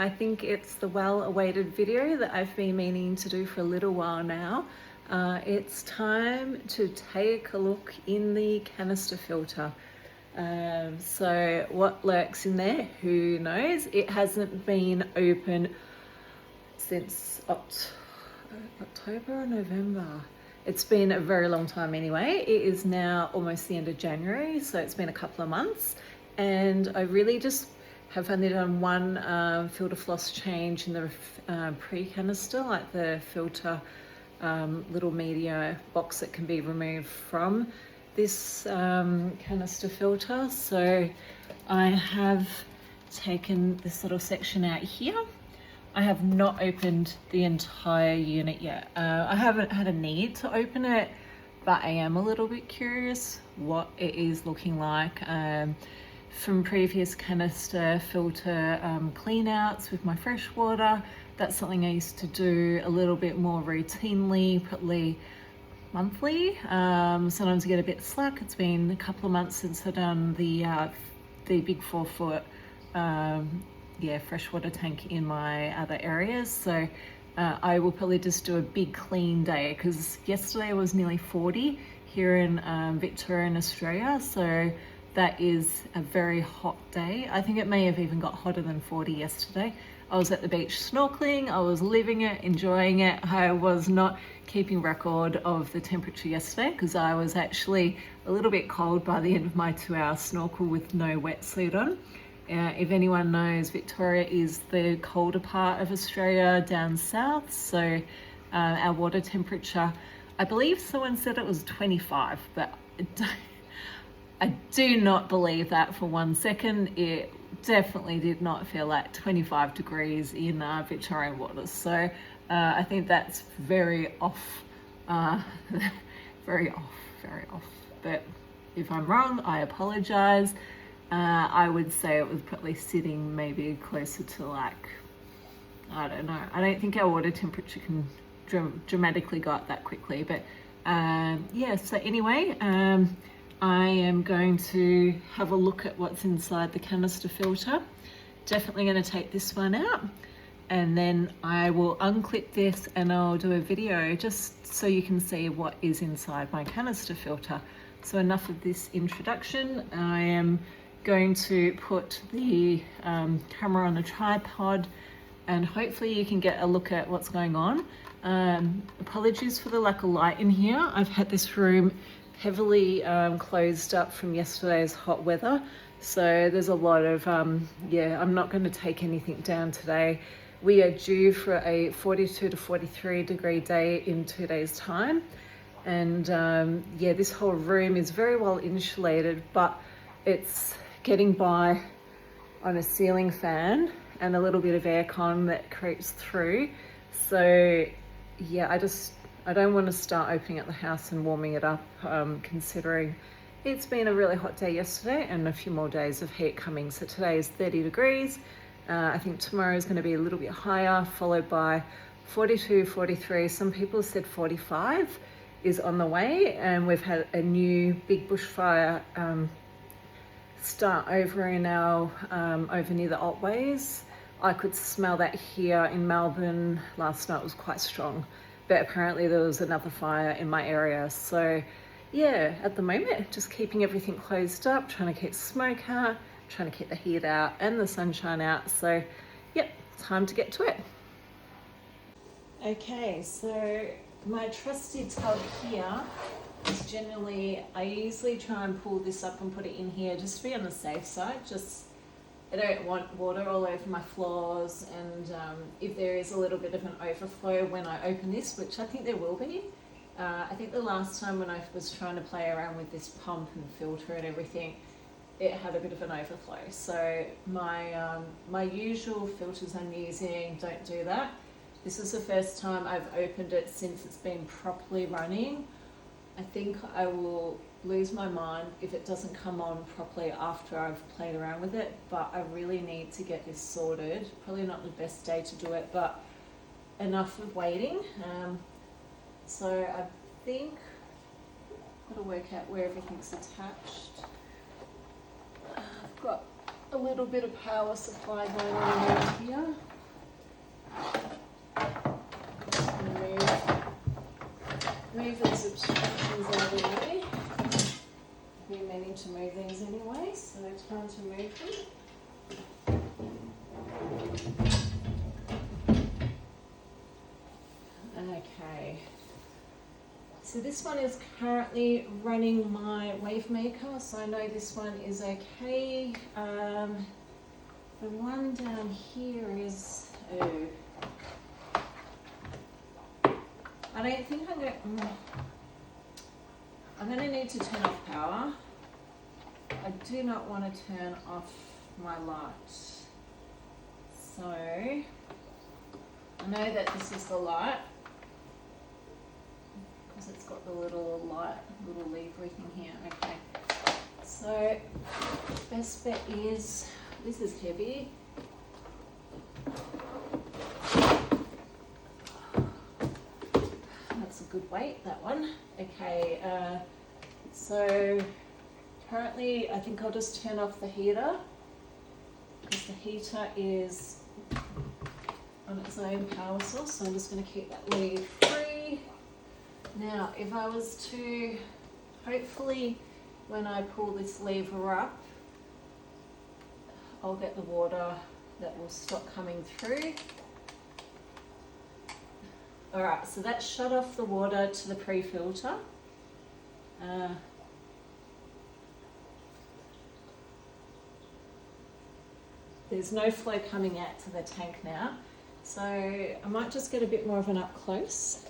I think it's the well-awaited video that I've been meaning to do for a little while now. It's time to take a look in the canister filter. So what lurks in there, who knows? It hasn't been open since October or November. It's been a very long time anyway. It is now almost the end of January, so it's been a couple of months, and I really just have only done one filter floss change in the pre-canister, like the filter little media box that can be removed from this canister filter. So I have taken this little section out here. I have not opened the entire unit yet. I haven't had a need to open it, but I am a little bit curious what it is looking like. From previous canister filter clean outs with my fresh water, that's something I used to do a little bit more routinely, probably monthly. Sometimes I get a bit slack. It's been a couple of months since I've done the big 4-foot freshwater tank in my other areas. So I will probably just do a big clean day, because yesterday was nearly 40 here in Victoria in Australia. So that is a very hot day. I think it may have even got hotter than 40 yesterday. I was at the beach snorkeling, I was living it, enjoying it. I was not keeping record of the temperature yesterday because I was actually a little bit cold by the end of my 2-hour snorkel with no wetsuit on. If anyone knows, Victoria is the colder part of Australia down south, so our water temperature, I believe someone said it was 25, but I do not believe that for 1 second. It definitely did not feel like 25 degrees in Victorian waters. So I think that's very off, very off. But if I'm wrong, I apologize. I would say it was probably sitting maybe closer to, like, I don't know. I don't think our water temperature can dramatically go up that quickly. But yeah, so anyway, I am going to have a look at what's inside the canister filter. Definitely going to take this one out, and then I will unclip this and I'll do a video just so you can see what is inside my canister filter. So enough of this introduction. I am going to put the camera on a tripod and hopefully you can get a look at what's going on. Apologies for the lack of light in here. I've had this room heavily closed up from yesterday's hot weather, so there's a lot of I'm not going to take anything down today. We are due for a 42 to 43 degree day in 2 days time, and this whole room is very well insulated, but it's getting by on a ceiling fan and a little bit of aircon that creeps through. So yeah, I don't want to start opening up the house and warming it up, considering it's been a really hot day yesterday and a few more days of heat coming. So today is 30 degrees. I think tomorrow is going to be a little bit higher, followed by 42, 43. Some people said 45 is on the way, and we've had a new big bushfire start over in our, over near the Otways. I could smell that here in Melbourne last night. It was quite strong. But apparently there was another fire in my area. So yeah, at the moment, just keeping everything closed up, trying to keep smoke out, trying to keep the heat out and the sunshine out. So yep, time to get to it. Okay, so my trusty tub here is generally, I usually try and pull this up and put it in here just to be on the safe side. I don't want water all over my floors, and if there is a little bit of an overflow when I open this, which I think there will be. I think the last time when I was trying to play around with this pump and filter and everything, it had a bit of an overflow. So my usual filters I'm using don't do that. This is the first time I've opened it since it's been properly running. I think I will lose my mind if it doesn't come on properly after I've played around with it, but I really need to get this sorted. Probably not the best day to do it, but enough of waiting. So I think I've got to work out where everything's attached. I've got a little bit of power supply going on around here. Move these obstructions out of the way. I've been meaning to move these anyway, so time to move them. Okay. So this one is currently running my wave maker, so I know this one is okay. The one down here is, I don't think I'm going to need to turn off power. I do not want to turn off my light. So I know that this is the light because it's got the little lever thing here. Okay. So best bet is, this is heavy. That's a good weight, that one. Okay, so currently I think I'll just turn off the heater because the heater is on its own power source, so I'm just going to keep that lead free. Now, if I was to, hopefully when I pull this lever up, I'll get the water that will stop coming through. Alright, so that shut off the water to the pre-filter. There's no flow coming out to the tank now, so I might just get a bit more of an up close,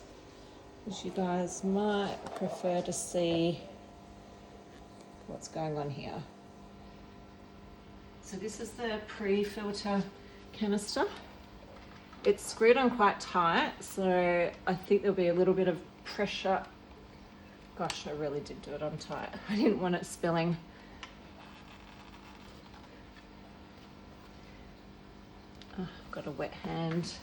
because you guys might prefer to see what's going on here. So this is the pre-filter canister. It's screwed on quite tight, so I think there'll be a little bit of pressure. Gosh, I really did do it on tight. I didn't want it spilling. Oh, I've got a wet hand.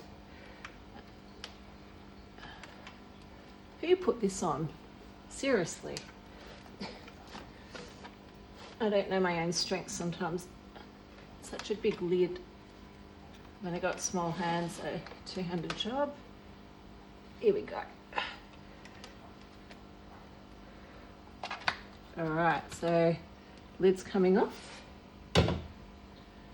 Who put this on? Seriously. I don't know my own strength sometimes. Such a big lid. When I got small hands, a two-handed job. Here we go. All right, so lid's coming off.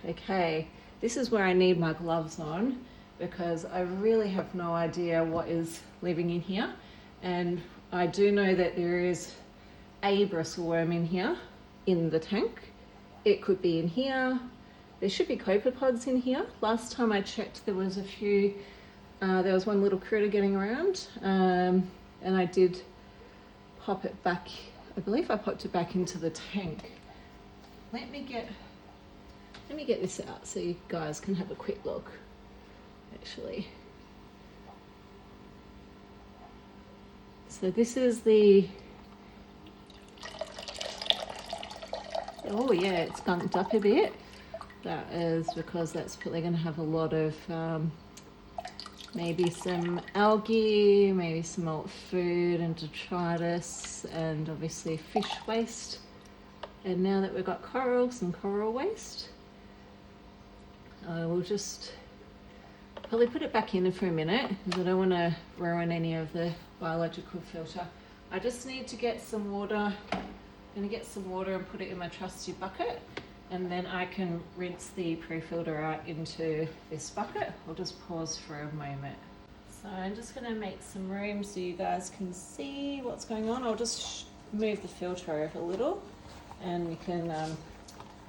Okay, this is where I need my gloves on because I really have no idea what is living in here. And I do know that there is a bristleworm in here, in the tank. It could be in here. There should be copepods in here. Last time I checked, there was a few, there was one little critter getting around, and I did pop it back. I believe I popped it back into the tank. Let me get this out so you guys can have a quick look, actually. So this is the, oh yeah, it's bumped up a bit. That is because that's probably going to have a lot of maybe some algae, maybe some old food and detritus, and obviously fish waste. And now that we've got coral, some coral waste, I will just probably put it back in for a minute because I don't want to ruin any of the biological filter. I just need to get some water. I'm going to get some water and put it in my trusty bucket, and then I can rinse the pre-filter out into this bucket. I'll just pause for a moment. So I'm just going to make some room so you guys can see what's going on. I'll just move the filter over a little and you can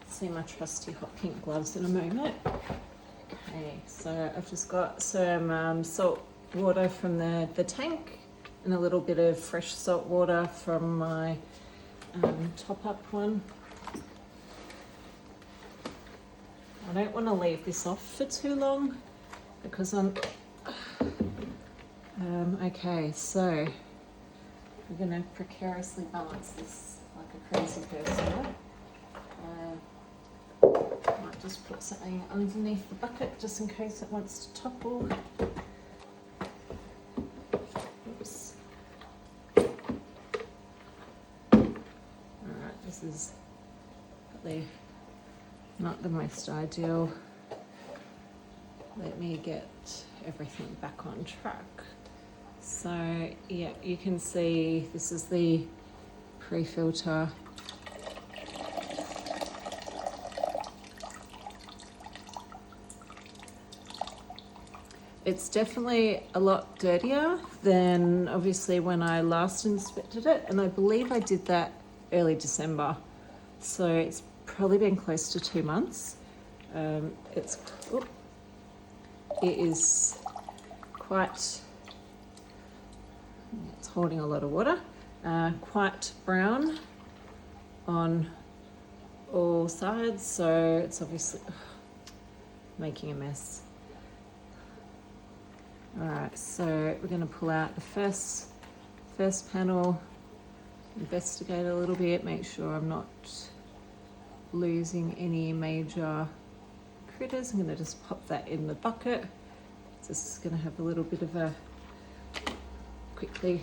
see my trusty hot pink gloves in a moment. Okay, so I've just got some salt water from the tank and a little bit of fresh salt water from my top up one. I don't want to leave this off for too long because I'm okay, so we're going to precariously balance this like a crazy person. Might just put something underneath the bucket just in case it wants to topple. Oops. Alright, this is probably not the most ideal. Let me get everything back on track. So yeah, you can see this is the pre-filter. It's definitely a lot dirtier than obviously when I last inspected it, and I believe I did that early December. So it's probably been close to 2 months. It is quite, it's holding a lot of water, quite brown on all sides, so it's obviously making a mess. All right, so we're going to pull out the first panel, investigate a little bit, make sure I'm not losing any major critters. I'm going to just pop that in the bucket. Just going to have a little bit of a quickly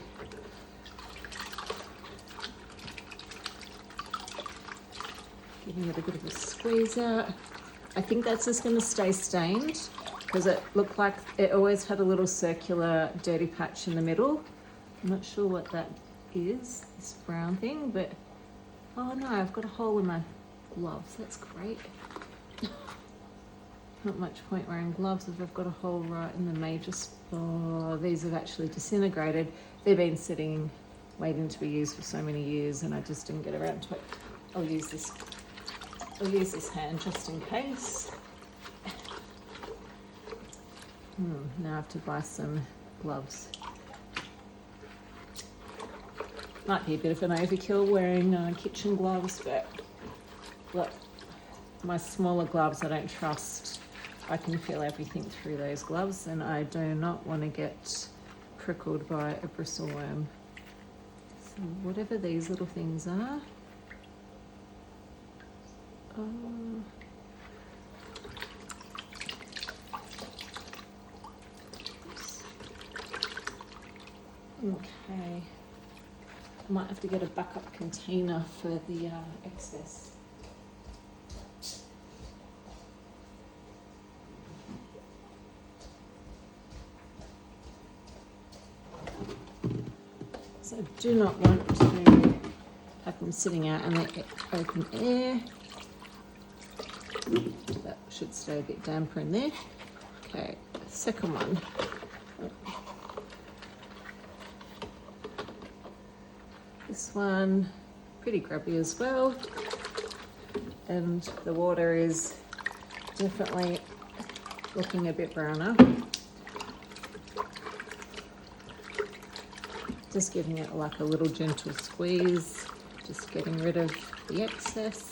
giving it a bit of a squeeze out. I think that's just going to stay stained because it looked like it always had a little circular dirty patch in the middle. I'm not sure what that is, this brown thing, but oh no, I've got a hole in my gloves. That's great. Not much point wearing gloves if I've got a hole right in the major spot. Oh, these have actually disintegrated. They've been sitting, waiting to be used for so many years, and I just didn't get around to it. I'll use this hand just in case. Now I have to buy some gloves. Might be a bit of an overkill wearing kitchen gloves, but look, my smaller gloves I don't trust. I can feel everything through those gloves, and I do not want to get prickled by a bristleworm. So whatever these little things are, okay. I might have to get a backup container for the excess. So I do not want to have them sitting out in the open air. That should stay a bit damper in there. Okay, second one. This one, pretty grubby as well. And the water is definitely looking a bit browner. Just giving it like a little gentle squeeze, just getting rid of the excess.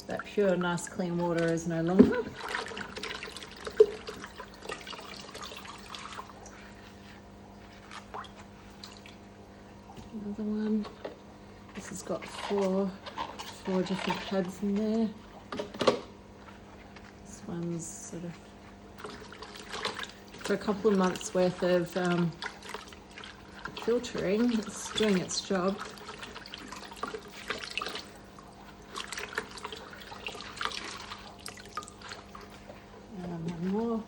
That pure, nice, clean water is no longer. Another one. This has got four different pads in there. This one's sort of for a couple of months worth of filtering. It's doing its job. One more.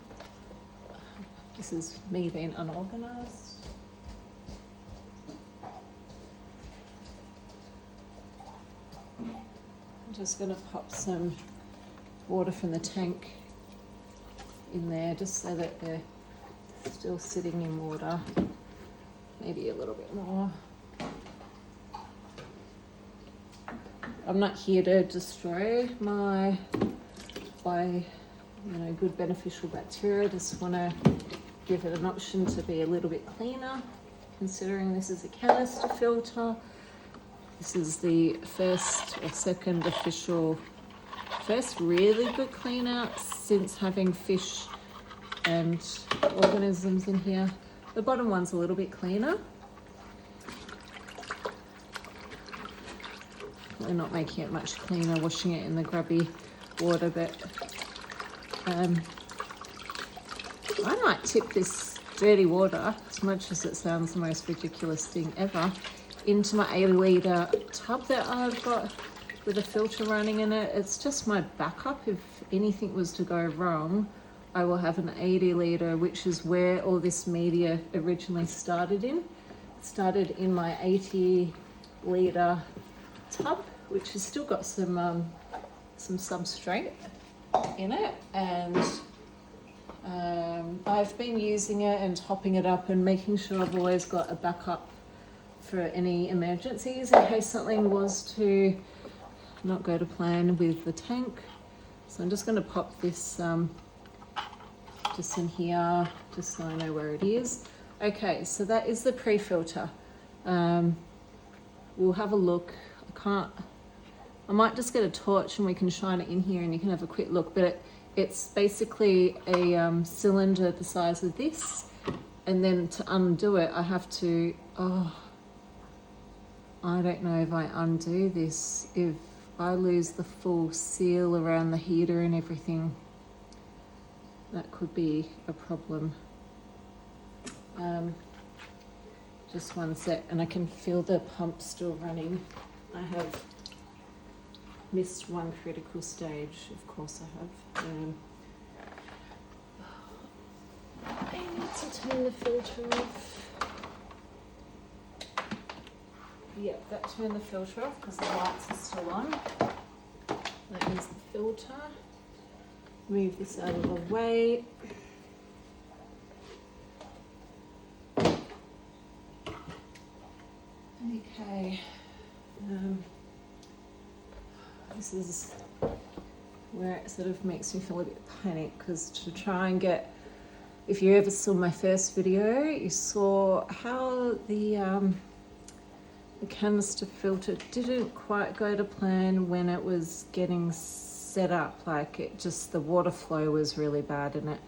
This is me being unorganized. I'm just going to pop some water from the tank in there just so that they're still sitting in water. Maybe a little bit more. I'm not here to destroy my good beneficial bacteria. I just want to give it an option to be a little bit cleaner, considering this is a canister filter. This is the first really good clean out since having fish and organisms in here. The bottom one's a little bit cleaner. We're not making it much cleaner, washing it in the grubby water, but I might tip this dirty water, as much as it sounds the most ridiculous thing ever, into my 8 litre tub that I've got with a filter running in it. It's just my backup. If anything was to go wrong, I will have an 80 litre, which is where all this media originally started in. It started in my 80 litre tub, which has still got some substrate in it, and I've been using it and topping it up and making sure I've always got a backup for any emergencies in case something was to not go to plan with the tank. So I'm just going to pop this just in here, just so I know where it is. Okay, so that is the pre-filter. We'll have a look. I might just get a torch and we can shine it in here and you can have a quick look, but it's basically a cylinder the size of this, and then to undo it I have to, I don't know if I undo this, if I lose the full seal around the heater and everything, that could be a problem. Just one sec, and I can feel the pump still running. I have missed one critical stage, of course I have. I need to turn the filter off. Yep, that turned the filter off because the lights are still on. That is the filter. Move this out of the way. Okay. This is where it sort of makes me feel a bit panicked, because to try and get, if you ever saw my first video, you saw how the canister filter didn't quite go to plan when it was getting set up. Like, it just, the water flow was really bad in it.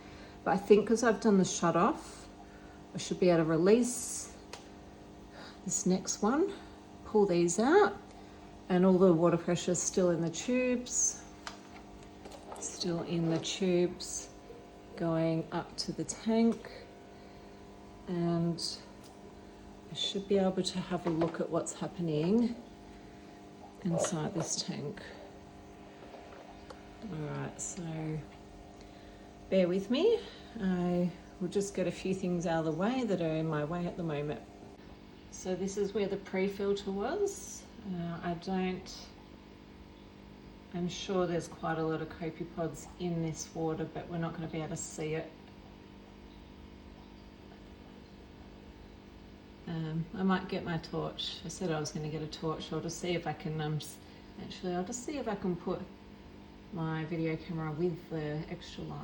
But I think because I've done the shut off, I should be able to release this next one, pull these out, and all the water pressure is still in the tubes, going up to the tank, and I should be able to have a look at what's happening inside this tank. Alright, so bear with me. I will just get a few things out of the way that are in my way at the moment. So this is where the pre-filter was. I'm sure there's quite a lot of copepods in this water, but we're not going to be able to see it. I might get my torch. I said I was going to get a torch. I'll just see if I can, actually I'll just see if I can put my video camera with the extra light.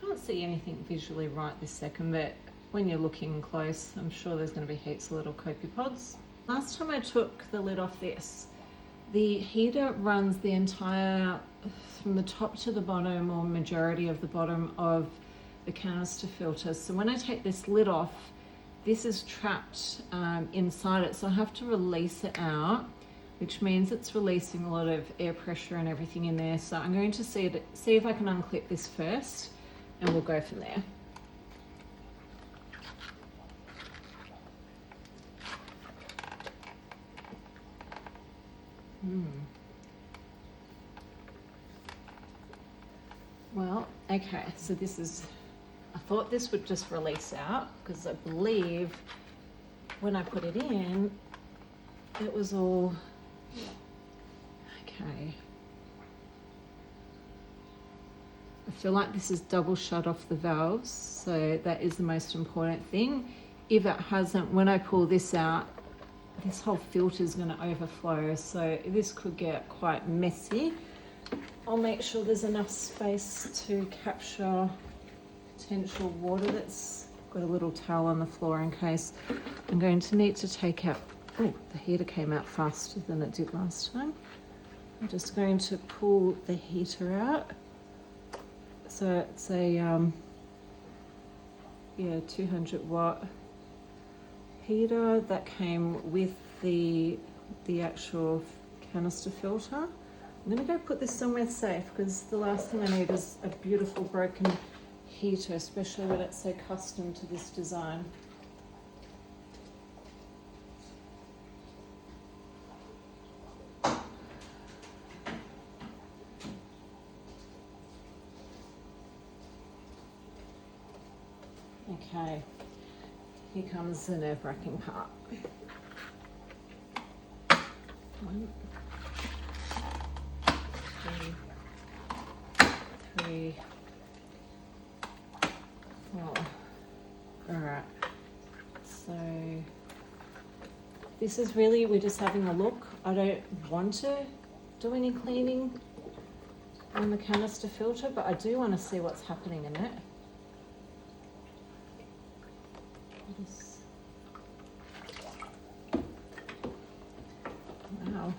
Can't see anything visually right this second, but when you're looking close, I'm sure there's going to be heaps of little copepods. Last time I took the lid off this, the heater runs the entire, from the top to the bottom, or majority of the bottom of the canister filter. So when I take this lid off, this is trapped inside it, so I have to release it out, which means it's releasing a lot of air pressure and everything in there. So I'm going to see if I can unclip this first, and we'll go from there. Well, okay, so this is, I thought this would just release out, because I believe when I put it in, it was all, okay. I feel like this is double shut off the valves, so that is the most important thing. If it hasn't, when I pull this out, this whole filter is going to overflow, so this could get quite messy. I'll make sure there's enough space to capture potential water. That's got a little towel on the floor in case. I'm going to need to take out, oh, the heater came out faster than it did last time. I'm just going to pull the heater out. So it's a 200 watt heater that came with the actual canister filter. I'm gonna go put this somewhere safe because the last thing I need is a beautiful broken heater, especially when it's so custom to this design. Okay, here comes the nerve-wracking part. 1, 2, 3, 4. All right, so this is really, we're just having a look. I don't want to do any cleaning on the canister filter, but I do want to see what's happening in it. Wow.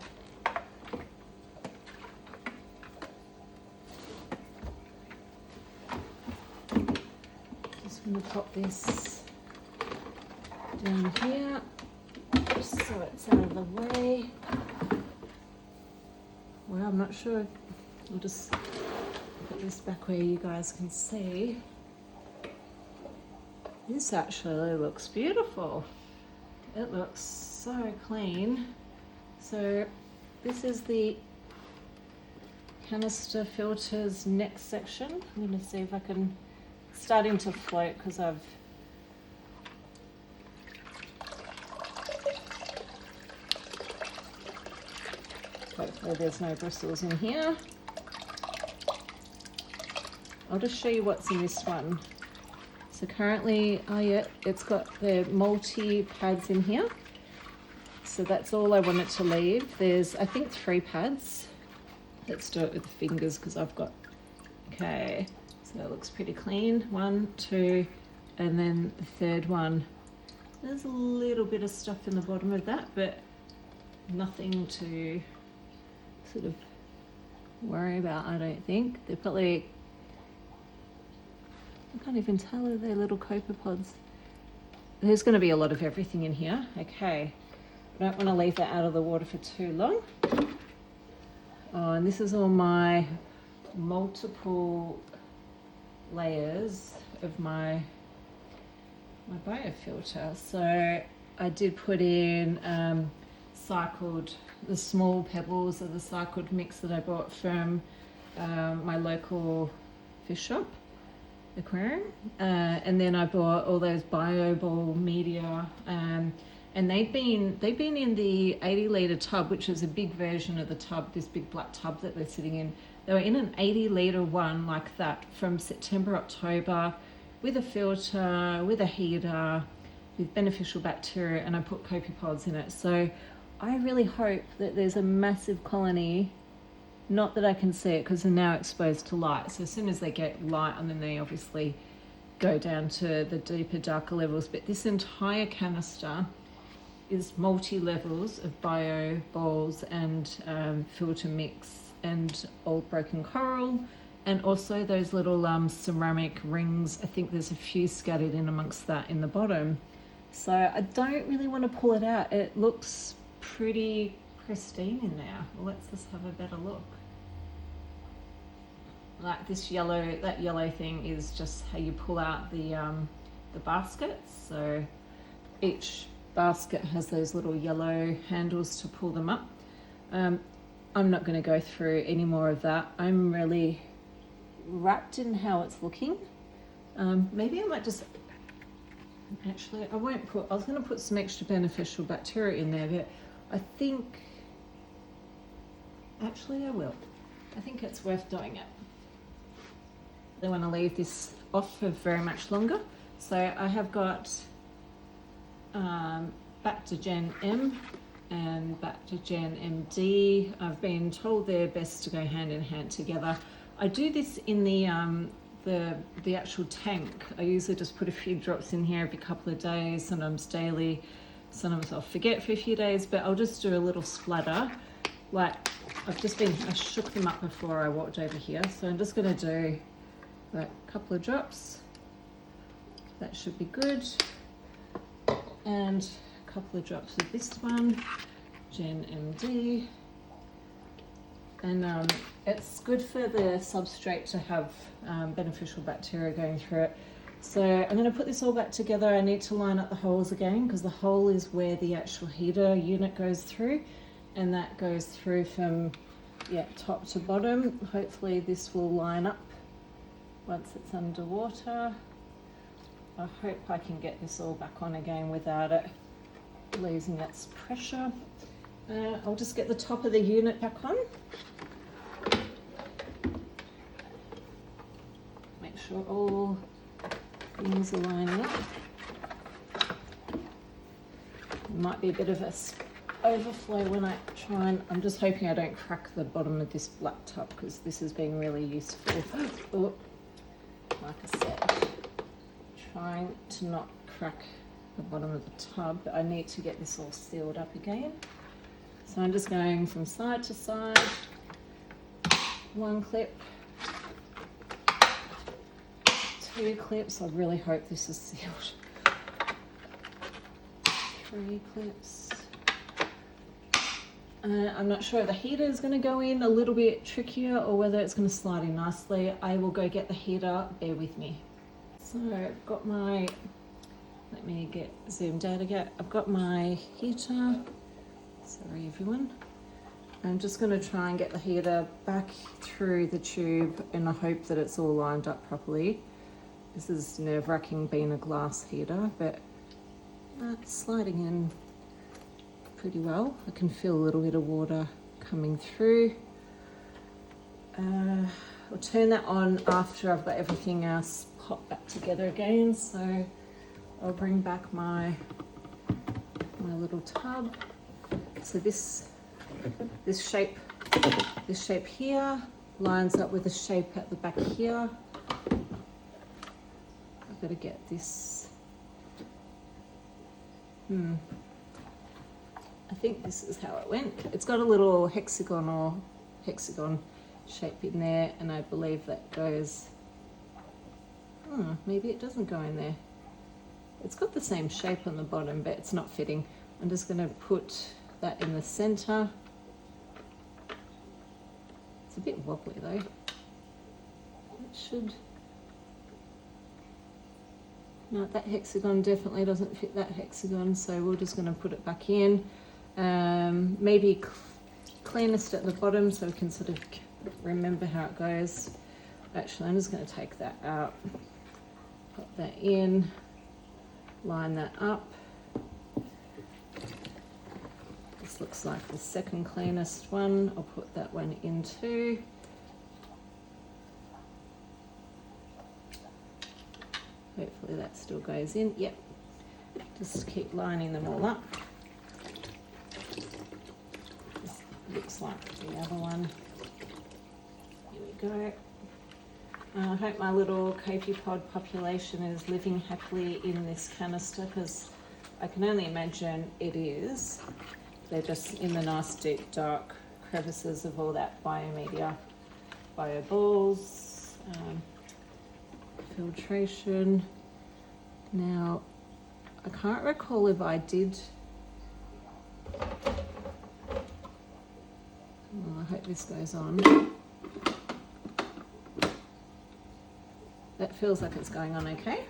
Just going to pop this down here just so it's out of the way. Well, I'm not sure. I'll just put this back where you guys can see. This actually looks beautiful. It looks so clean. So this is the canister filters next section. I'm going to see if I can, starting to float because I've hopefully there's no bristles in here. I'll just show you what's in this one. So currently, oh yeah, it's got the multi pads in here. So that's all I wanted to leave. There's, I think, 3 pads. Let's do it with the fingers because I've got, okay. So that looks pretty clean. 1, 2, and then the third one. There's a little bit of stuff in the bottom of that, but nothing to sort of worry about, I don't think. They're probably, I can't even tell, are they little copepods? There's going to be a lot of everything in here. Okay, I don't want to leave that out of the water for too long. Oh, and this is all my multiple layers of my biofilter. So I did put in cycled, the small pebbles of the cycled mix that I bought from my local fish shop aquarium, and then I bought all those BioBall media, and they've been in the 80-litre tub, which is a big version of the tub, this big black tub that they're sitting in. They were in an 80-litre one like that from September, October, with a filter, with a heater, with beneficial bacteria, and I put copepods in it. So I really hope that there's a massive colony. Not that I can see it because they're now exposed to light. So as soon as they get light, and then they obviously go down to the deeper, darker levels. But this entire canister is multi-levels of bio balls and filter mix and old broken coral, and also those little ceramic rings. I think there's a few scattered in amongst that in the bottom. So I don't really want to pull it out. It looks pretty pristine in there. Well, let's just have a better look. Like this yellow, that yellow thing is just how you pull out the baskets. So each basket has those little yellow handles to pull them up. I'm not going to go through any more of that. I'm really wrapped in how it's looking. Maybe I might just, actually I won't put, I was going to put some extra beneficial bacteria in there, but I think, actually I will. I think it's worth doing it. I want to leave this off for very much longer. So I have got back to Gen M and back to Gen MD. I've been told they're best to go hand in hand together. I do this in the actual tank. I usually just put a few drops in here every couple of days, sometimes daily. Sometimes I'll forget for a few days, but I'll just do a little splatter. Like I shook them up before I walked over here. So I'm just gonna do like a couple of drops. That should be good. And a couple of drops of this one, Gen MD. And it's good for the substrate to have beneficial bacteria going through it. So I'm going to put this all back together. I need to line up the holes again because the hole is where the actual heater unit goes through, and that goes through from top to bottom. Hopefully this will line up once it's underwater. I hope I can get this all back on again without it losing its pressure. I'll just get the top of the unit back on. Make sure all things are lining up. There might be a bit of a overflow when I try and, I'm just hoping I don't crack the bottom of this black tub because this has been really useful. Oh, like I said, trying to not crack the bottom of the tub, but I need to get this all sealed up again. So I'm just going from side to side, one clip, two clips. I really hope this is sealed. Three clips. I'm not sure if the heater is going to go in a little bit trickier or whether it's going to slide in nicely. I will go get the heater, bear with me. So I've got my, let me get zoomed out again. I've got my heater, sorry everyone. I'm just going to try and get the heater back through the tube and I hope that it's all lined up properly. This is nerve-wracking being a glass heater, but it's sliding in pretty well. I can feel a little bit of water coming through. I'll turn that on after I've got everything else popped back together again. So I'll bring back my little tub. So this shape here lines up with the shape at the back here. I've got to get this. I think this is how it went. It's got a little hexagon shape in there, and I believe that goes, maybe it doesn't go in there. It's got the same shape on the bottom, but it's not fitting. I'm just going to put that in the center. It's a bit wobbly though. It should. No, that hexagon definitely doesn't fit that hexagon, so we're just going to put it back in. Maybe cleanest at the bottom so we can sort of remember how it goes. Actually, I'm just going to take that out, pop that in, line that up. This looks like the second cleanest one. I'll put that one in too. Hopefully that still goes in. Yep. Just keep lining them all up. This looks like the other one. Here we go. I hope my little copepod population is living happily in this canister because I can only imagine it is. They're just in the nice deep dark crevices of all that biomedia, bioballs, filtration. Now, I can't recall if I did. Well, I hope this goes on. That feels like it's going on okay.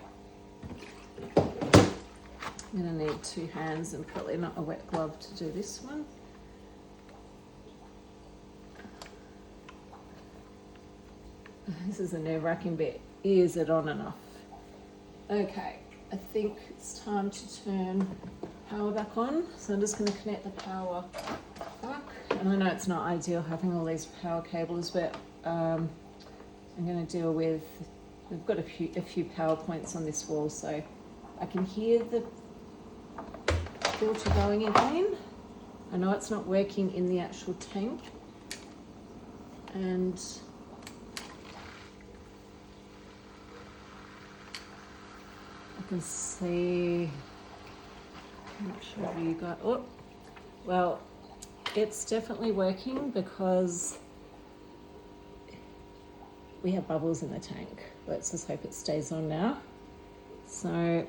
I'm going to need two hands and probably not a wet glove to do this one. This is a nerve-wracking bit. Is it on and off? Okay, I think it's time to turn power back on. So I'm just going to connect the power back. And I know it's not ideal having all these power cables, but I'm going to deal with, we've got a few power points on this wall, so I can hear the filter going again. I know it's not working in the actual tank, and I can see, I'm not sure if you got, oh, well, it's definitely working because we have bubbles in the tank. Let's just hope it stays on now. So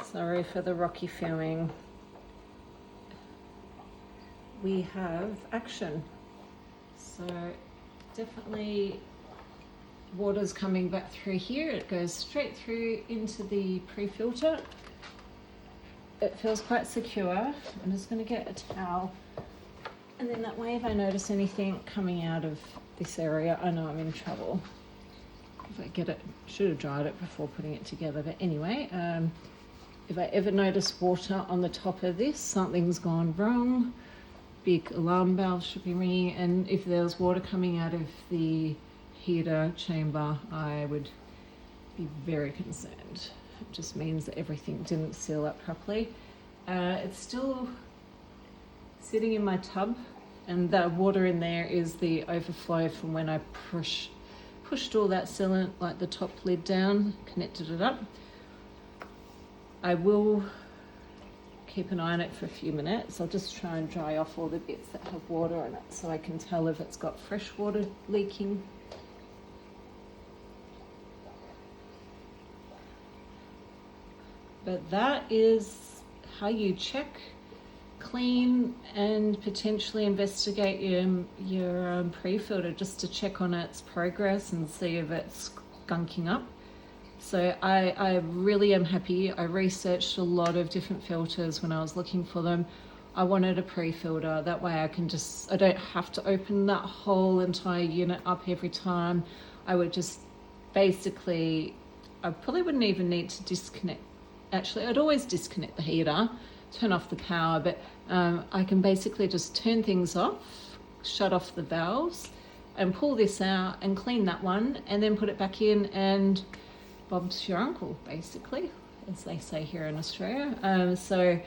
sorry for the rocky filming. we have action. So definitely water's coming back through here. It goes straight through into the pre-filter. It feels quite secure. I'm just going to get a towel, and then that way if I notice anything coming out of this area, I know I'm in trouble. If I get it, should have dried it before putting it together, but anyway, if I ever notice water on the top of this, something's gone wrong. Big alarm bell should be ringing, and if there was water coming out of the heater chamber, I would be very concerned. It just means that everything didn't seal up properly. It's still sitting in my tub, and the water in there is the overflow from when I pushed all that sealant, like the top lid down, connected it up. I will keep an eye on it for a few minutes. I'll just try and dry off all the bits that have water in it so I can tell if it's got fresh water leaking. But that is how you check, clean, and potentially investigate your pre-filter, just to check on its progress and see if it's gunking up. So I really am happy. I researched a lot of different filters when I was looking for them. I wanted a pre-filter, that way I don't have to open that whole entire unit up every time. I would just basically, I probably wouldn't even need to disconnect. Actually, I'd always disconnect the heater, turn off the power, but I can basically just turn things off, shut off the valves, and pull this out and clean that one, and then put it back in, and Bob's your uncle, basically, as they say here in Australia. So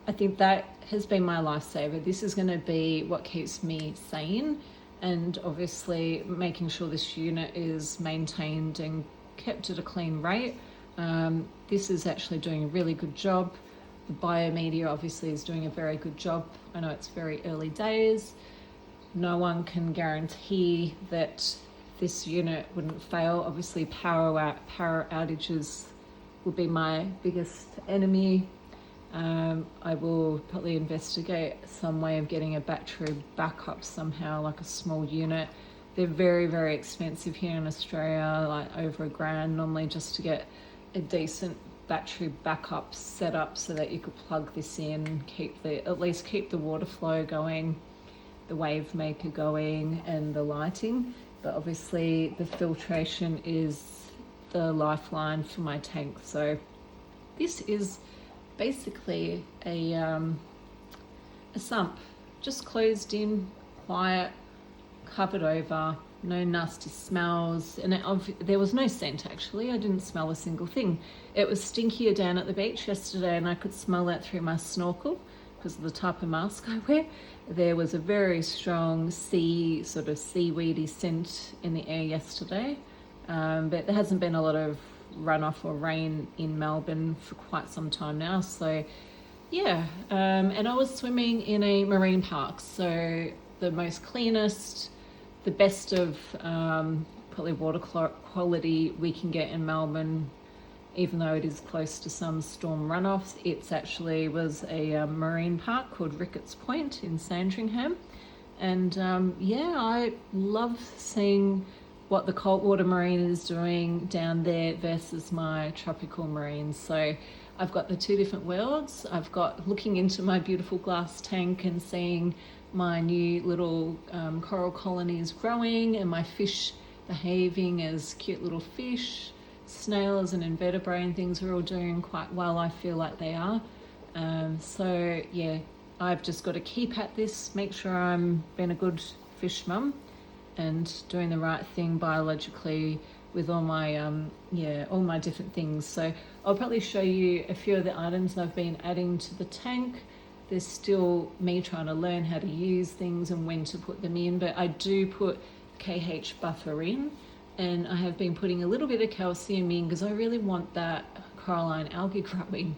I think that has been my lifesaver. This is going to be what keeps me sane, and obviously making sure this unit is maintained and kept at a clean rate. This is actually doing a really good job. The biomedia obviously is doing a very good job. I know it's very early days. No one can guarantee that this unit wouldn't fail. Obviously power outages would be my biggest enemy. I will probably investigate some way of getting a battery backup somehow, like a small unit. They're very, very expensive here in Australia, like over $1,000 normally, just to get a decent battery backup set up so that you could plug this in, at least keep the water flow going, the wave maker going, and the lighting. But obviously the filtration is the lifeline for my tank. So this is basically a sump, just closed in, quiet, covered over, no nasty smells, and there was no scent actually. I didn't smell a single thing. It was stinkier down at the beach yesterday, and I could smell that through my snorkel because of the type of mask I wear. There was a very strong sort of seaweedy scent in the air yesterday, but there hasn't been a lot of runoff or rain in Melbourne for quite some time now. So yeah, and I was swimming in a marine park, so the most cleanest, the best of probably water quality we can get in Melbourne, even though it is close to some storm runoffs. It's actually was a marine park called Ricketts Point in Sandringham. And yeah, I love seeing what the cold-water marine is doing down there versus my tropical marine. So I've got the two different worlds. I've got looking into my beautiful glass tank and seeing my new little coral colonies growing, and my fish behaving as cute little fish. Snails and invertebrate and things are all doing quite well, I feel like they are. So yeah, I've just got to keep at this, make sure I'm being a good fish mum and doing the right thing biologically with all my all my different things. So I'll probably show you a few of the items I've been adding to the tank. There's still me trying to learn how to use things and when to put them in, but I do put KH buffer in, and I have been putting a little bit of calcium in because I really want that coralline algae growing.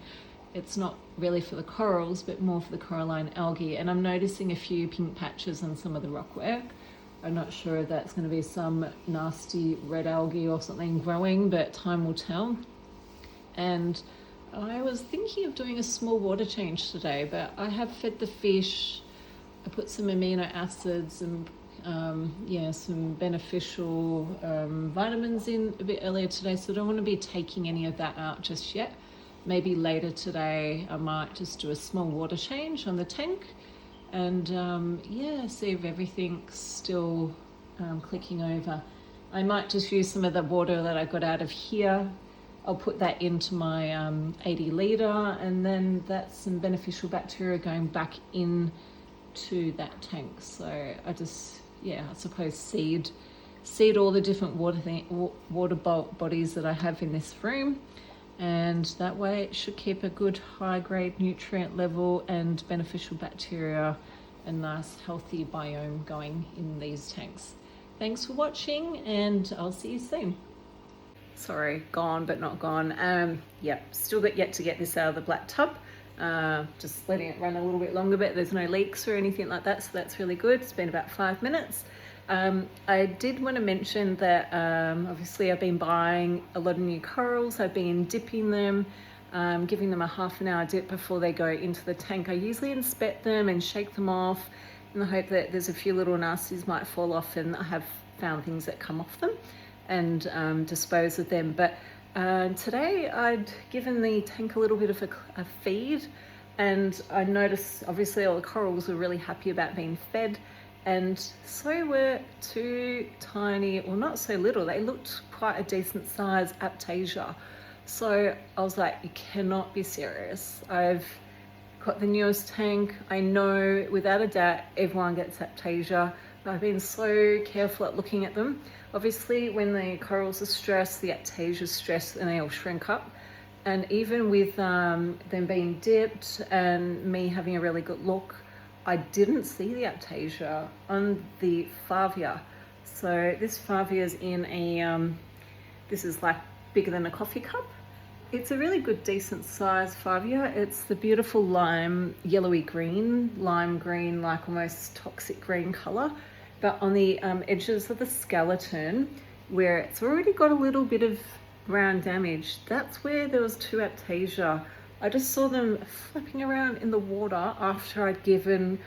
It's not really for the corals, but more for the coralline algae. And I'm noticing a few pink patches on some of the rockwork. I'm not sure if that's going to be some nasty red algae or something growing, but time will tell. And I was thinking of doing a small water change today, but I have fed the fish. I put some amino acids and yeah, some beneficial vitamins in a bit earlier today, so I don't want to be taking any of that out just yet. Maybe later today I might just do a small water change on the tank and yeah, see if everything's still clicking over. I might just use some of the water that I got out of here. I'll put that into my 80 litre, and then that's some beneficial bacteria going back in to that tank. So I just, yeah, I suppose seed all the different water bodies that I have in this room, and that way it should keep a good high grade nutrient level and beneficial bacteria, a nice healthy biome going in these tanks. Thanks for watching, and I'll see you soon. Sorry, gone but not gone. Yeah, still yet to get this out of the black tub. Just letting it run a little bit longer, but there's no leaks or anything like that, so that's really good. It's been about 5 minutes. I did want to mention that obviously I've been buying a lot of new corals. I've been dipping them, giving them a half an hour dip before they go into the tank. I usually inspect them and shake them off in the hope that there's a few little nasties might fall off, and I have found things that come off them and dispose of them. But today I'd given the tank a little bit of a feed, and I noticed obviously all the corals were really happy about being fed, and so were two tiny, well, not so little, they looked quite a decent size Aptasia. So I was like, you cannot be serious. I've got the newest tank. I know without a doubt everyone gets Aptasia. I've been so careful at looking at them. Obviously when the corals are stressed, the Aptasia is stressed, and they all shrink up. And even with them being dipped and me having a really good look, I didn't see the Aptasia on the Favia. So this Favia is in a, this is like bigger than a coffee cup. It's a really good, decent size Favia. It's the beautiful lime, yellowy green, lime green, like almost toxic green color. But on the edges of the skeleton, where it's already got a little bit of brown damage, that's where there was two Aptasia. I just saw them flapping around in the water after I'd given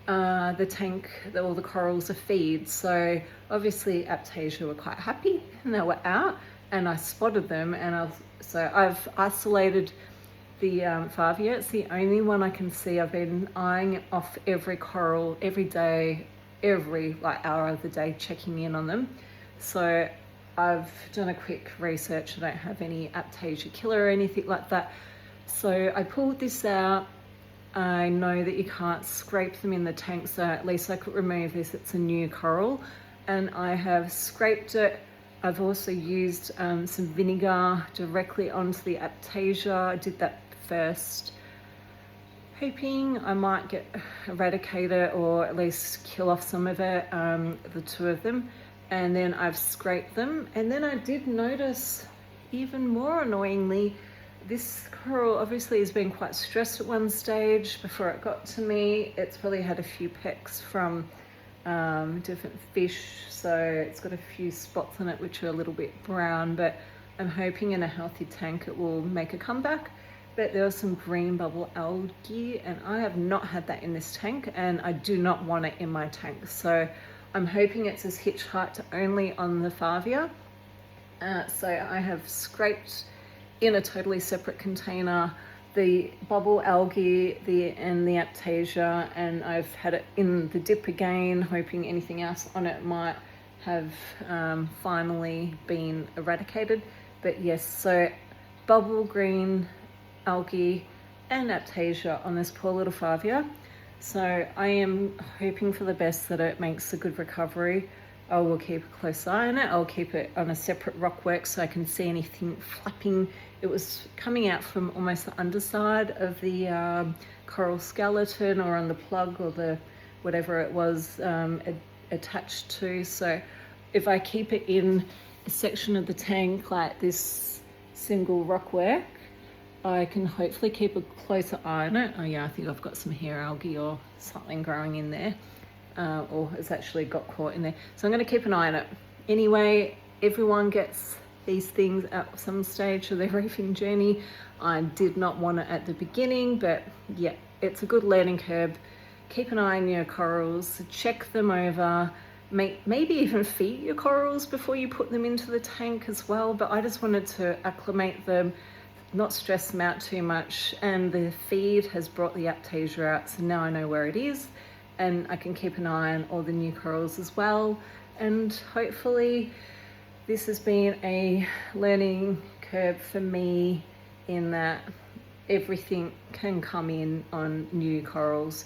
the tank, all the corals, a feed. So obviously Aptasia were quite happy and they were out, and I spotted them, and so I've isolated the Favia. It's the only one I can see. I've been eyeing off every coral every day, every hour of the day, checking in on them. So I've done a quick research. I don't have any Aptasia killer or anything like that. So I pulled this out. I know that you can't scrape them in the tank, so at least I could remove this. It's a new coral, and I have scraped it. I've also used some vinegar directly onto the Aptasia. I did that first, hoping I might eradicate it or at least kill off some of it, the two of them. And then I've scraped them. And then I did notice, even more annoyingly, this coral obviously has been quite stressed at one stage before it got to me. It's probably had a few pecks from different fish, so it's got a few spots on it which are a little bit brown, but I'm hoping in a healthy tank it will make a comeback. But there was some green bubble algae, and I have not had that in this tank, and I do not want it in my tank. So I'm hoping it's as hitchhiked only on the Favia. So I have scraped in a totally separate container the bubble algae and the Aptasia, and I've had it in the dip again, hoping anything else on it might have finally been eradicated. But yes, so bubble green algae and Aptasia on this poor little Favia. So I am hoping for the best that it makes a good recovery. I will keep a close eye on it. I'll keep it on a separate rockwork so I can see anything flapping. It was coming out from almost the underside of the coral skeleton, or on the plug, or the whatever it was attached to. So if I keep it in a section of the tank like this single rockwork, I can hopefully keep a closer eye on it. Oh yeah, I think I've got some hair algae or something growing in there. Or it's actually got caught in there. So I'm going to keep an eye on it. Anyway, everyone gets these things at some stage of their reefing journey. I did not want it at the beginning, but yeah, it's a good learning curve. keep an eye on your corals, check them over, maybe even feed your corals before you put them into the tank as well. But I just wanted to acclimate them, not stress them out too much, and the feed has brought the Aiptasia out, so now I know where it is and I can keep an eye on all the new corals as well. And hopefully this has been a learning curve for me in that everything can come in on new corals.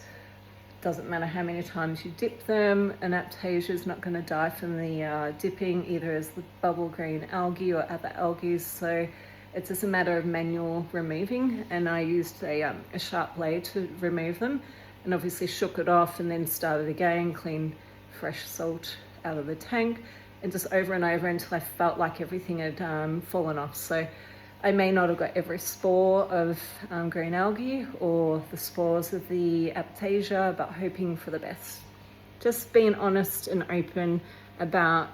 Doesn't matter how many times you dip them, an Aiptasia is not going to die from the dipping, either as the bubble green algae or other algae. So it's just a matter of manual removing, and I used a sharp blade to remove them, and obviously shook it off and then started again, clean fresh salt out of the tank, and just over and over until I felt like everything had fallen off. So I may not have got every spore of green algae or the spores of the Aiptasia, but hoping for the best. Just being honest and open about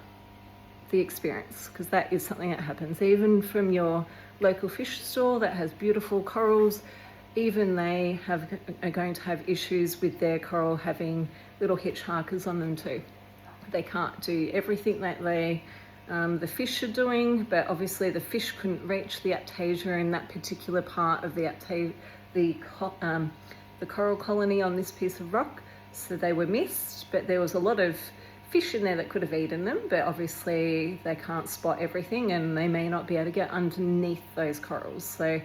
the experience, because that is something that happens even from your local fish store that has beautiful corals. Even they are going to have issues with their coral having little hitchhikers on them too. They can't do everything that the fish are doing, but obviously the fish couldn't reach the Aiptasia in that particular part of the coral colony on this piece of rock, so they were missed. But there was a lot of fish in there that could have eaten them, but obviously they can't spot everything and they may not be able to get underneath those corals. So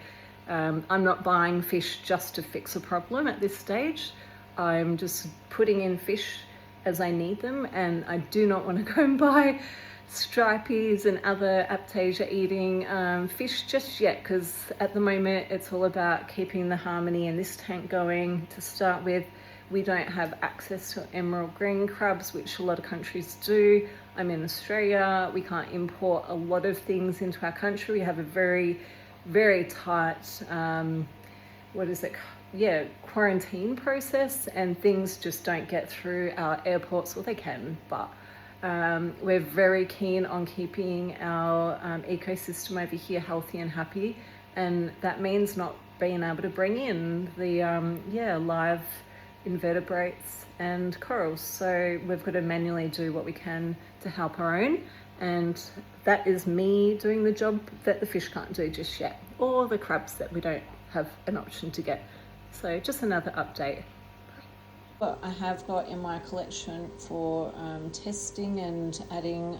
I'm not buying fish just to fix a problem at this stage. I'm just putting in fish as I need them, and I do not want to go and buy stripies and other Aiptasia eating fish just yet, because at the moment it's all about keeping the harmony in this tank going to start with. We don't have access to emerald green crabs, which a lot of countries do. I'm in Australia. We can't import a lot of things into our country. We have a very, very tight, quarantine process, and things just don't get through our airports. Well, they can, but we're very keen on keeping our ecosystem over here healthy and happy, and that means not being able to bring in the live invertebrates and corals. So we've got to manually do what we can to help our own, and that is me doing the job that the fish can't do just yet, or the crabs that we don't have an option to get. So just another update. What I have got in my collection for testing and adding,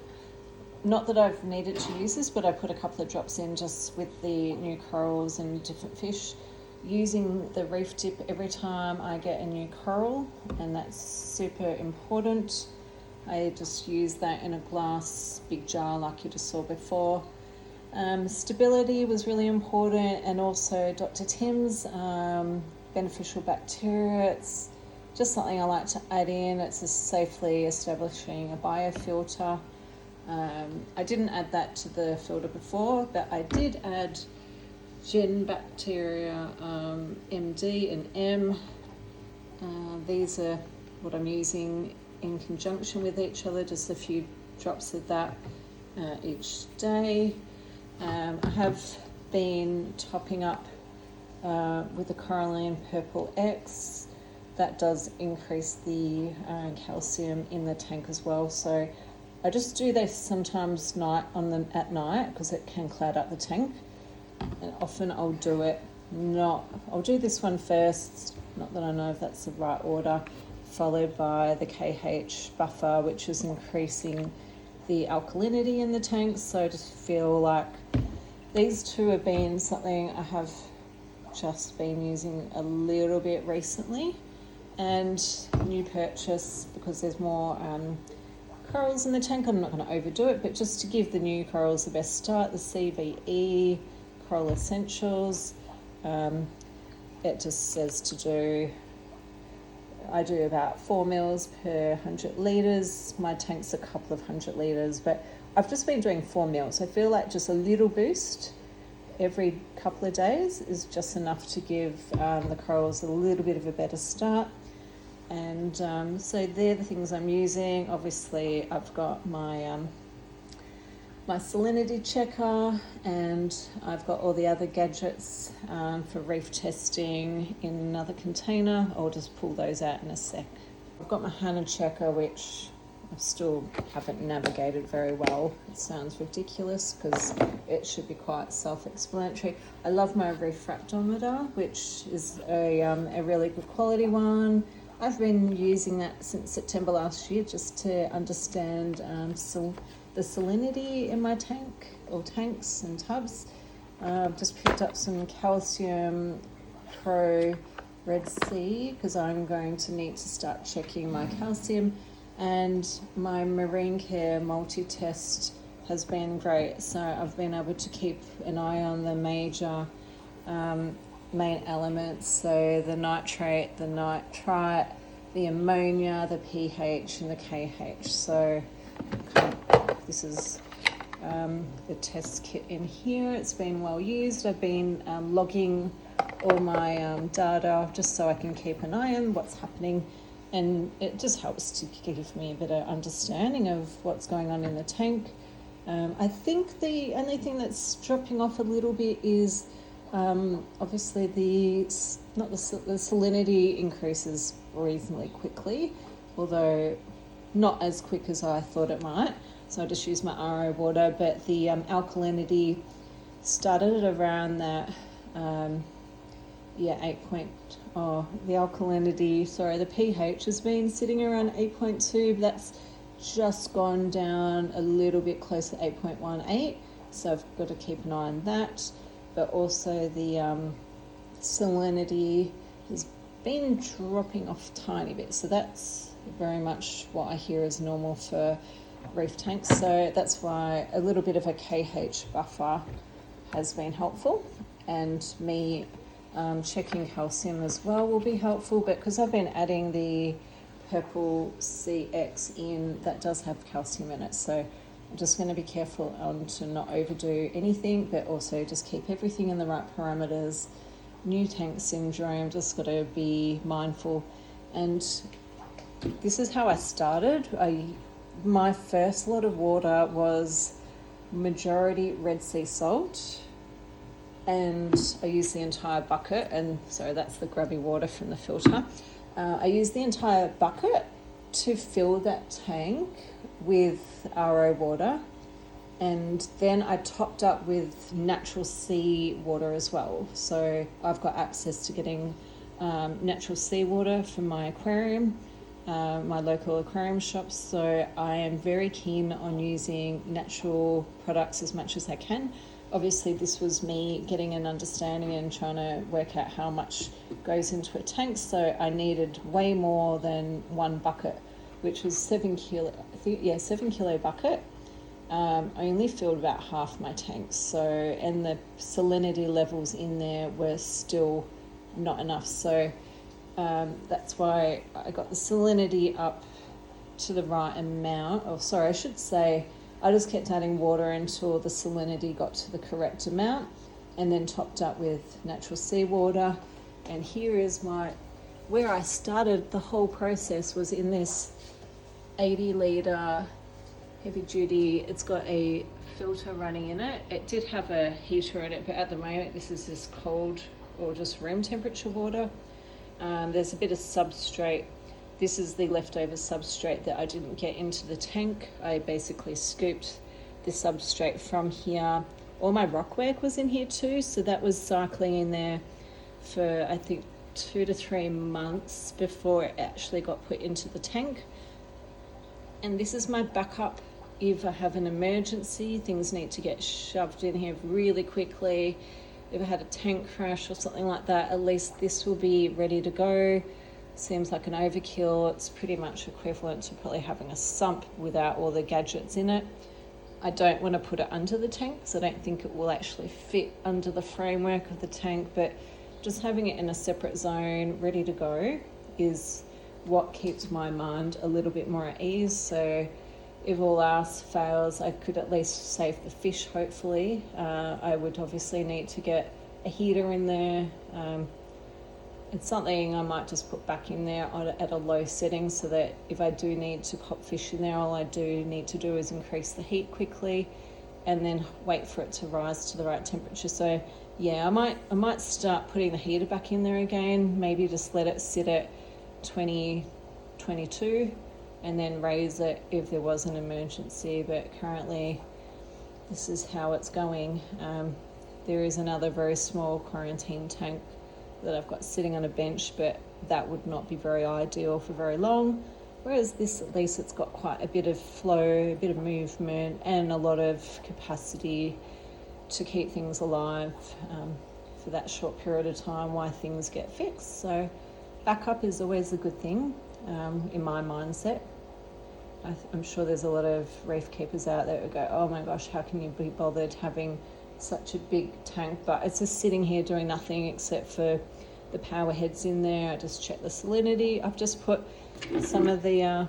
not that I've needed to use this, but I put a couple of drops in just with the new corals and different fish, using the reef dip every time I get a new coral, and that's super important. I just use that in a glass big jar like you just saw before. Stability was really important, and also Dr. Tim's beneficial bacteria. It's just something I like to add in. It's just safely establishing a biofilter. I didn't add that to the filter before, but I did add Gen Bacteria MD and M. These are what I'm using in conjunction with each other, just a few drops of that each day. I have been topping up with the Coralline Purple X. That does increase the calcium in the tank as well. So I just do this sometimes at night because it can cloud up the tank. And often I'll do this one first, not that I know if that's the right order, followed by the KH buffer, which is increasing the alkalinity in the tank. So I just feel like these two have been something I have just been using a little bit recently, and new purchase because there's more corals in the tank. I'm not going to overdo it, but just to give the new corals the best start, the CVE Coral Essentials. It just says I do about 4 mils per 100 litres. My tank's a couple of 100 litres, but I've just been doing 4 mils. I feel like just a little boost every couple of days is just enough to give the corals a little bit of a better start. And so they're the things I'm using. Obviously I've got my my salinity checker, and I've got all the other gadgets for reef testing in another container. I'll just pull those out in a sec. I've got my Hannah checker, which I still haven't navigated very well. It sounds ridiculous because it should be quite self-explanatory. I love my refractometer, which is a really good quality one. I've been using that since September last year just to understand the salinity in my tank or tanks and tubs. I've just picked up some Calcium Pro Red Sea because I'm going to need to start checking my calcium, and my Marine Care multi-test has been great. So I've been able to keep an eye on the major main elements, so the nitrate, the nitrite, the ammonia, the pH and the KH. So this is the test kit in here. It's been well used. I've been logging all my data just so I can keep an eye on what's happening, and it just helps to give me a better understanding of what's going on in the tank. I think the only thing that's dropping off a little bit is obviously the salinity increases reasonably quickly, although not as quick as I thought it might. So I just use my RO water, but the alkalinity started at around that the pH has been sitting around 8.2, but that's just gone down a little bit closer to 8.18, so I've got to keep an eye on that. But also the salinity has been dropping off a tiny bit, so that's very much what I hear is normal for reef tanks. So that's why a little bit of a KH buffer has been helpful, and me checking calcium as well will be helpful. But because I've been adding the purple CX in, that does have calcium in it, so I'm just going to be careful to not overdo anything, but also just keep everything in the right parameters. New tank syndrome, just got to be mindful. And this is how I started. My first lot of water was majority Red Sea salt, and I used the entire bucket, and so that's the grubby water from the filter. I used the entire bucket to fill that tank with RO water, and then I topped up with natural sea water as well. So I've got access to getting natural sea water from my aquarium, my local aquarium shops. So I am very keen on using natural products as much as I can. Obviously, this was me getting an understanding and trying to work out how much goes into a tank. So I needed way more than one bucket, which was 7 kilo bucket. I only filled about half my tanks. So, and the salinity levels in there were still not enough. So that's why I got the salinity up to the right amount. Oh, sorry, I should say, I just kept adding water until the salinity got to the correct amount, and then topped up with natural seawater. And here is where I started the whole process was in this 80 litre heavy duty. It's got a filter running in it. It did have a heater in it, but at the moment this is just cold or just room temperature water. There's a bit of substrate. This is the leftover substrate that I didn't get into the tank. I basically scooped the substrate from here. All my rockwork was in here too, so that was cycling in there for I think 2 to 3 months before it actually got put into the tank. And this is my backup if I have an emergency. Things need to get shoved in here really quickly. If I had a tank crash or something like that, at least this will be ready to go. Seems like an overkill. It's pretty much equivalent to probably having a sump without all the gadgets in it. I don't want to put it under the tank because I don't think it will actually fit under the framework of the tank, but just having it in a separate zone ready to go is what keeps my mind a little bit more at ease. So if all else fails, I could at least save the fish, hopefully. I would obviously need to get a heater in there. It's something I might just put back in there at a low setting so that if I do need to pop fish in there, all I do need to do is increase the heat quickly and then wait for it to rise to the right temperature. So yeah, I might start putting the heater back in there again, maybe just let it sit at 22 and then raise it if there was an emergency. But currently this is how it's going. There is another very small quarantine tank that I've got sitting on a bench, but that would not be very ideal for very long. Whereas this, at least it's got quite a bit of flow, a bit of movement, and a lot of capacity to keep things alive for that short period of time while things get fixed. So backup is always a good thing in my mindset. I'm sure there's a lot of reef keepers out there who go, oh my gosh, how can you be bothered having such a big tank? But it's just sitting here doing nothing except for the power heads in there. I just check the salinity. I've just put some of the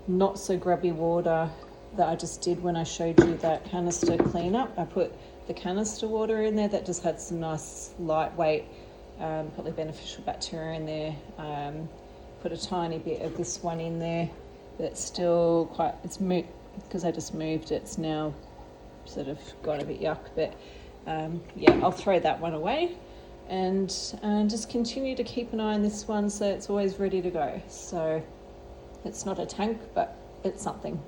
not so grubby water that I just did when I showed you that canister cleanup. I put the canister water in there that just had some nice lightweight, probably beneficial bacteria in there. Put a tiny bit of this one in there that's still quite, it's moved because I just moved it. It's now sort of got a bit yuck, but yeah, I'll throw that one away and just continue to keep an eye on this one so it's always ready to go. So it's not a tank, but it's something.